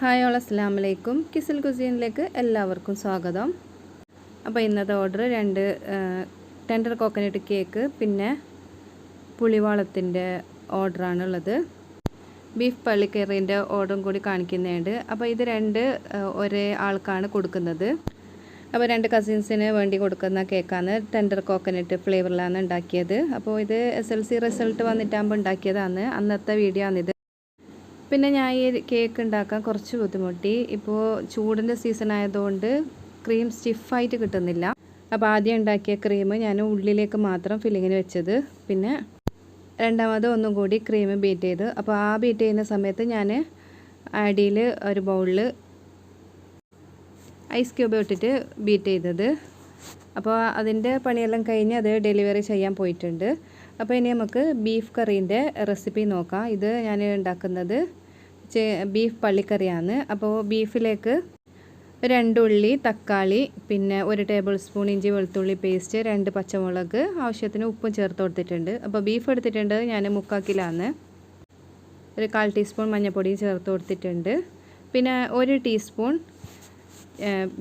Hi all അസ്സലാമു അലൈക്കും. കിസിൽ കുസീനിലേക്ക് എല്ലാവർക്കും സ്വാഗതം. അപ്പോൾ ഇന്നത്തെ ഓർഡർ 2 ടെൻഡർ കോക്കനട്ട് കേക്ക് പിന്നെ പുളിവാളത്തിൻ്റെ ഓർഡറാണുള്ളത്. ബീഫ് പള്ളിക്കറീൻ്റെ ഓർഡറും കൂടി കാണിക്കുന്നുണ്ട്. അപ്പോൾ ഇത് 2 ഒരേ ആൾക്കാണ് കൊടുക്കുന്നത്. അപ്പോൾ 2 കസിൻസിന് വേണ്ടി കൊടുക്കുന്ന കേക്കാണ്. ടെൻഡർ കോക്കനട്ട് ഫ്ലേവറിലാണ് ഉണ്ടാക്കിയത്. അപ്പോൾ ഇത് SLC റിസൾട്ട് വന്നിട്ടാകുമ്പോൾ ഉണ്ടാക്കിയതാണ്. അന്നത്തെ വീഡിയോ ആണിത്. പിന്നെ ഞാൻ ഈ കേക്ക് ഉണ്ടാക്കാൻ കുറച്ച് ബുദ്ധിമുട്ടി. ഇപ്പോൾ ചൂടിൻ്റെ സീസൺ ആയതുകൊണ്ട് ക്രീം സ്റ്റിഫായിട്ട് കിട്ടുന്നില്ല. അപ്പോൾ ആദ്യം ഉണ്ടാക്കിയ ക്രീം ഞാൻ ഉള്ളിലേക്ക് മാത്രം ഫില്ലിങ്ങിന് വെച്ചത്. പിന്നെ രണ്ടാമത് ഒന്നും കൂടി ക്രീം ബീറ്റ് ചെയ്ത്. അപ്പോൾ ആ ബീറ്റ് ചെയ്യുന്ന സമയത്ത് ഞാൻ അടിയിൽ ഒരു ബൗളിൽ ഐസ് ക്യൂബ് ഇട്ടിട്ട് ബീറ്റ് ചെയ്തത്. അപ്പോൾ അതിൻ്റെ പണിയെല്ലാം കഴിഞ്ഞ് അത് ഡെലിവറി ചെയ്യാൻ പോയിട്ടുണ്ട്. അപ്പോൾ ഇനി നമുക്ക് ബീഫ് കറീൻ്റെ റെസിപ്പി നോക്കാം. ഇത് ഞാൻ ഉണ്ടാക്കുന്നത് ബീഫ് പള്ളിക്കറിയാണ്. അപ്പോൾ ബീഫിലേക്ക് 2 ഉള്ളി, തക്കാളി, പിന്നെ 1 ടേബിൾ സ്പൂൺ ഇഞ്ചി വെളുത്തുള്ളി പേസ്റ്റ്, 2 പച്ചമുളക്, ആവശ്യത്തിന് ഉപ്പും ചേർത്ത് കൊടുത്തിട്ടുണ്ട്. അപ്പോൾ ബീഫ് എടുത്തിട്ടുണ്ട് ഞാൻ 3/4 കിലോയാണ്. ഒരു 1/4 ടീസ്പൂൺ മഞ്ഞൾപ്പൊടി ചേർത്ത് കൊടുത്തിട്ടുണ്ട്. പിന്നെ 1 ടീസ്പൂൺ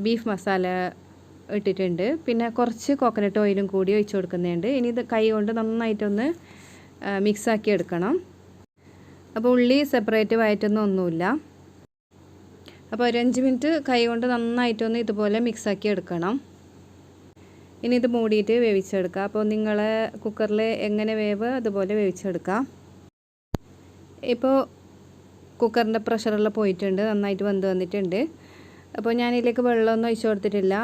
ബീഫ് മസാല ഇട്ടിട്ടുണ്ട്. പിന്നെ കുറച്ച് കോക്കനട്ട് ഓയിലും കൂടി ഒഴിച്ച് കൊടുക്കുന്നുണ്ട്. ഇനി ഇത് കൈ കൊണ്ട് നന്നായിട്ടൊന്ന് മിക്സാക്കി എടുക്കണം. അപ്പോൾ ഉള്ളി സെപ്പറേറ്റ് വയറ്റൊന്നും ഒന്നുമില്ല. അപ്പോൾ ഒരു 5 മിനിറ്റ് കൈ കൊണ്ട് നന്നായിട്ടൊന്ന് ഇതുപോലെ മിക്സാക്കി എടുക്കണം. ഇനി ഇത് മൂടിയിട്ട് വേവിച്ചെടുക്കുക. അപ്പോൾ നിങ്ങളെ കുക്കറിൽ എങ്ങനെ വേവ് അതുപോലെ വേവിച്ചെടുക്കാം. ഇപ്പോൾ കുക്കറിൻ്റെ പ്രഷറെല്ലാം പോയിട്ടുണ്ട്, നന്നായിട്ട് വെന്ത് വന്നിട്ടുണ്ട്. അപ്പോൾ ഞാനിതിലേക്ക് വെള്ളമൊന്നും ഒഴിച്ച് കൊടുത്തിട്ടില്ല.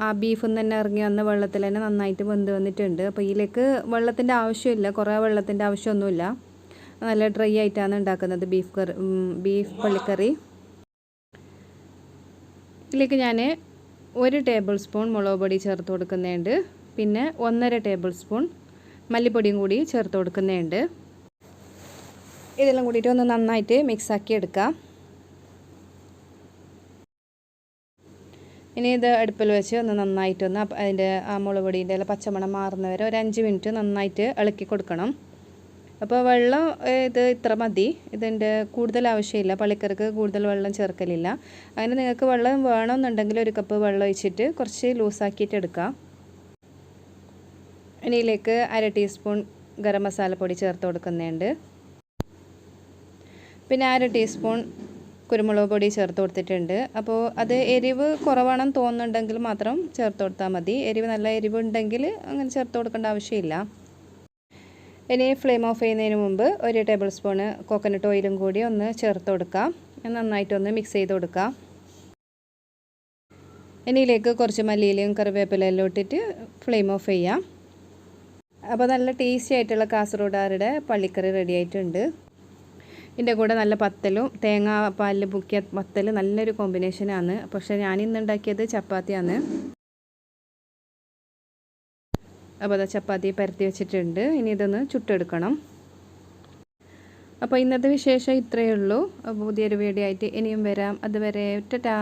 ആ ബീഫിൽ നിന്ന് തന്നെ ഇറങ്ങി വന്ന വെള്ളത്തിൽ തന്നെ നന്നായിട്ട് വെന്ത് വന്നിട്ടുണ്ട്. അപ്പോൾ ഇതിലേക്ക് വെള്ളത്തിൻ്റെ ആവശ്യമില്ല, കുറേ വെള്ളത്തിൻ്റെ ആവശ്യമൊന്നുമില്ല. നല്ല ഡ്രൈ ആയിട്ടാണ് ഉണ്ടാക്കുന്നത് ബീഫ് പള്ളിക്കറി. ഇതിലേക്ക് ഞാൻ 1 ടേബിൾ സ്പൂൺ മുളക് പൊടി ചേർത്ത് കൊടുക്കുന്നുണ്ട്. പിന്നെ 1.5 ടേബിൾ സ്പൂൺ മല്ലിപ്പൊടിയും കൂടി ചേർത്ത് കൊടുക്കുന്നുണ്ട്. ഇതെല്ലാം കൂടിയിട്ട് ഒന്ന് നന്നായിട്ട് മിക്സാക്കി എടുക്കാം. ഇനി ഇത് അടുപ്പിൽ വെച്ച് ഒന്ന് നന്നായിട്ടൊന്ന് അതിൻ്റെ ആ മുളക് പൊടിൻ്റെ എല്ലാം പച്ചമണം മാറുന്നവരെ ഒരു 5 മിനിറ്റ് നന്നായിട്ട് ഇളക്കി കൊടുക്കണം. അപ്പോൾ വെള്ളം ഇത് ഇത്ര മതി. ഇതിൻ്റെ കൂടുതൽ ആവശ്യമില്ല. പള്ളിക്കറിക്ക് കൂടുതൽ വെള്ളം ചേർക്കലില്ല. അങ്ങനെ നിങ്ങൾക്ക് വെള്ളം വേണമെന്നുണ്ടെങ്കിൽ 1 കപ്പ് വെള്ളം ഒഴിച്ചിട്ട് കുറച്ച് ലൂസാക്കിയിട്ട് എടുക്കാം. ഇതിലേക്ക് 1/2 ടീസ്പൂൺ ഗരം മസാലപ്പൊടി ചേർത്ത് കൊടുക്കുന്നുണ്ട്. പിന്നെ 1/2 ടീസ്പൂൺ കുരുമുളക് പൊടി ചേർത്ത് കൊടുത്തിട്ടുണ്ട്. അപ്പോൾ അത് എരിവ് കുറവാണെന്ന് തോന്നുന്നുണ്ടെങ്കിൽ മാത്രം ചേർത്ത് കൊടുത്താൽ മതി. നല്ല എരിവ് ഉണ്ടെങ്കിൽ അങ്ങനെ ചേർത്ത് കൊടുക്കേണ്ട ആവശ്യമില്ല. ഇനി ഫ്ലെയിം ഓഫ് ചെയ്യുന്നതിന് മുമ്പ് 1 ടേബിൾ സ്പൂണ് കോക്കനട്ട് ഓയിലും കൂടി ഒന്ന് ചേർത്ത് കൊടുക്കാം. നന്നായിട്ടൊന്ന് മിക്സ് ചെയ്ത് കൊടുക്കാം. ഇതിലേക്ക് കുറച്ച് മല്ലിയിലയും കറിവേപ്പിലയും ഇട്ടിട്ട് ഫ്ലെയിം ഓഫ് ചെയ്യാം. അപ്പോൾ നല്ല ടേസ്റ്റി ആയിട്ടുള്ള കാസർഗോഡുകാരുടെ പള്ളിക്കറി റെഡി ആയിട്ടുണ്ട്. ഇതിൻ്റെ കൂടെ നല്ല പത്തലും തേങ്ങാപ്പാലിൽ മുക്കിയ പത്തൽ നല്ലൊരു കോമ്പിനേഷനാണ്. പക്ഷേ ഞാനിന്ന് ഉണ്ടാക്കിയത് ചപ്പാത്തിയാണ്. അപ്പോൾ അത് ചപ്പാത്തി പരത്തി വെച്ചിട്ടുണ്ട്. ഇനി ഇതൊന്ന് ചുട്ടെടുക്കണം. അപ്പോൾ ഇന്നത്തെ വിശേഷം ഇത്രയേ ഉള്ളൂ. പുതിയൊരു വീഡിയോ ആയിട്ട് ഇനിയും വരാം. അതുവരെ ടാറ്റാ.